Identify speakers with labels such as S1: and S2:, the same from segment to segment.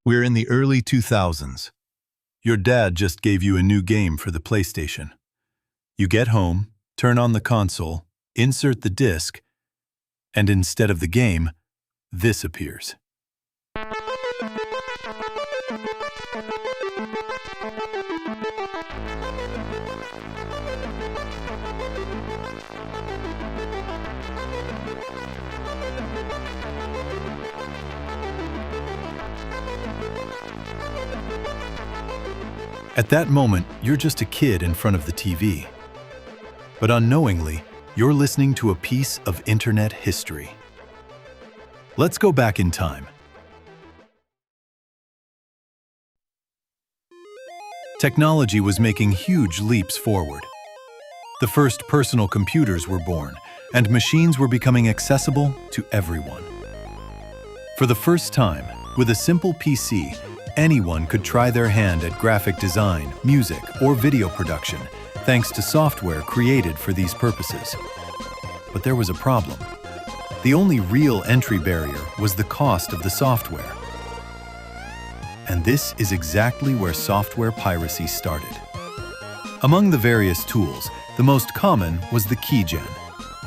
S1: We're in the early 2000s. Your dad just gave you a new game for the PlayStation. You get home, turn on the console, insert the disc, and instead of the game, this appears. At that moment, you're just a kid in front of the TV. But unknowingly, you're listening to a piece of internet history. Let's go back in time. Technology was making huge leaps forward. The first personal computers were born, and machines were becoming accessible to everyone. For the first time, with a simple PC, anyone could try their hand at graphic design, music, or video production, thanks to software created for these purposes. But there was a problem. The only real entry barrier was the cost of the software. And this is exactly where software piracy started. Among the various tools, the most common was the keygen,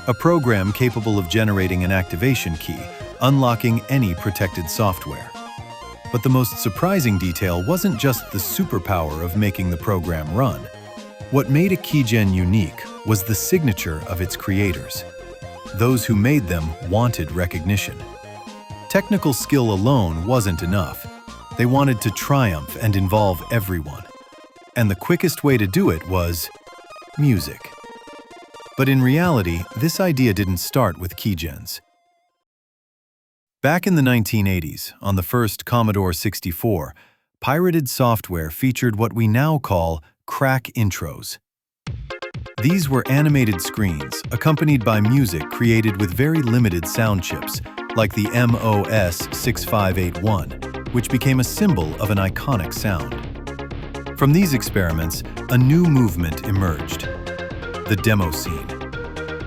S1: a program capable of generating an activation key, unlocking any protected software. But the most surprising detail wasn't just the superpower of making the program run. What made a keygen unique was the signature of its creators. Those who made them wanted recognition. Technical skill alone wasn't enough. They wanted to triumph and involve everyone. And the quickest way to do it was music. But in reality, this idea didn't start with keygens. Back in the 1980s, on the first Commodore 64, pirated software featured what we now call crack intros. These were animated screens accompanied by music created with very limited sound chips, like the MOS6581, which became a symbol of an iconic sound. From these experiments, a new movement emerged: the demo scene.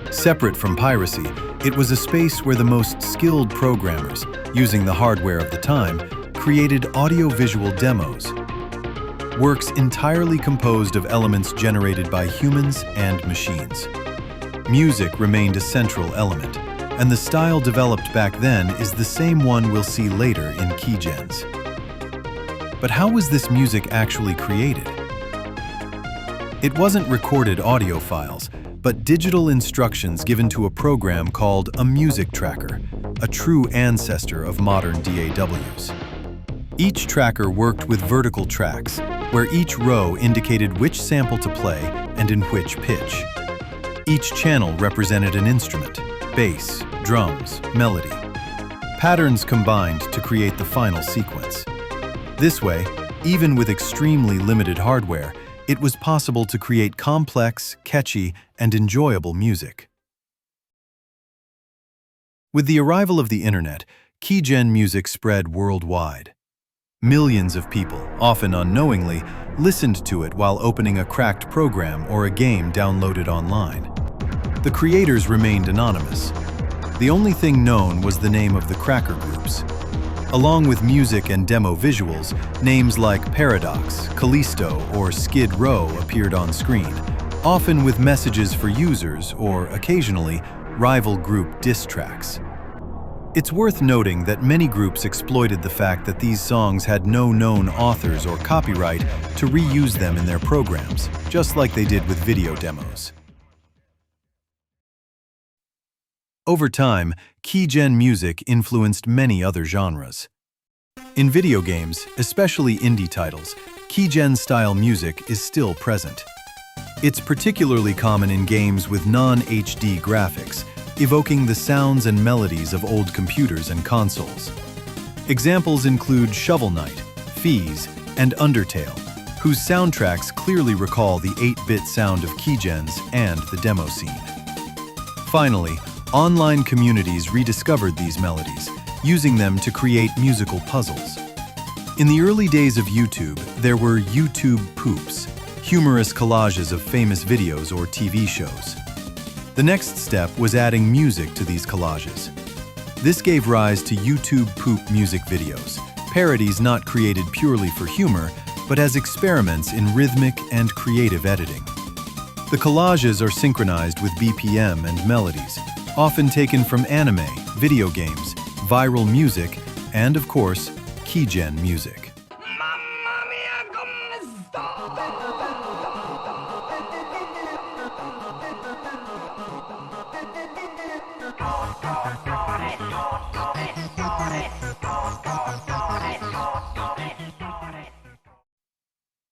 S1: Separate from piracy, it was a space where the most skilled programmers, using the hardware of the time, created audio-visual demos. Works entirely composed of elements generated by humans and machines. Music remained a central element, and the style developed back then is the same one we'll see later in keygens. But how was this music actually created? It wasn't recorded audio files, but digital instructions given to a program called a music tracker, a true ancestor of modern DAWs. Each tracker worked with vertical tracks, where each row indicated which sample to play and in which pitch. Each channel represented an instrument: bass, drums, melody. Patterns combined to create the final sequence. This way, even with extremely limited hardware, it was possible to create complex, catchy, and enjoyable music. With the arrival of the internet, keygen music spread worldwide. Millions of people, often unknowingly, listened to it while opening a cracked program or a game downloaded online. The creators remained anonymous. The only thing known was the name of the cracker groups. Along with music and demo visuals, names like Paradox, Callisto, or Skid Row appeared on screen, often with messages for users or, occasionally, rival group diss tracks. It's worth noting that many groups exploited the fact that these songs had no known authors or copyright to reuse them in their programs, just like they did with video demos. Over time, keygen music influenced many other genres. In video games, especially indie titles, keygen-style music is still present. It's particularly common in games with non-HD graphics, evoking the sounds and melodies of old computers and consoles. Examples include Shovel Knight, Feez, and Undertale, whose soundtracks clearly recall the 8-bit sound of keygens and the demo scene. Finally, online communities rediscovered these melodies, using them to create musical puzzles. In the early days of YouTube, there were YouTube poops, humorous collages of famous videos or TV shows. The next step was adding music to these collages. This gave rise to YouTube poop music videos, parodies not created purely for humor, but as experiments in rhythmic and creative editing. The collages are synchronized with BPM and melodies, often taken from anime, video games, viral music, and, of course, keygen music.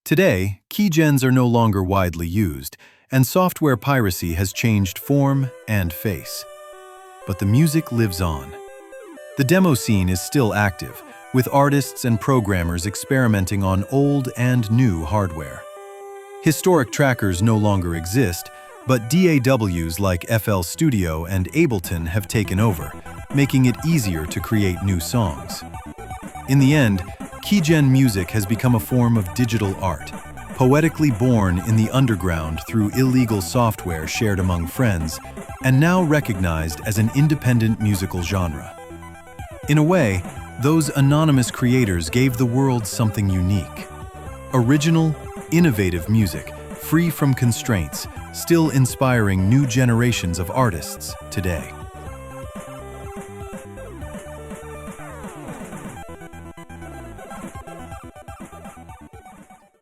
S1: Today, keygens are no longer widely used, and software piracy has changed form and face. But the music lives on. The demo scene is still active, with artists and programmers experimenting on old and new hardware. Historic trackers no longer exist, but DAWs like FL Studio and Ableton have taken over, making it easier to create new songs. In the end, keygen music has become a form of digital art, poetically born in the underground through illegal software shared among friends, and now recognized as an independent musical genre. In a way, those anonymous creators gave the world something unique. Original, innovative music, free from constraints, still inspiring new generations of artists today.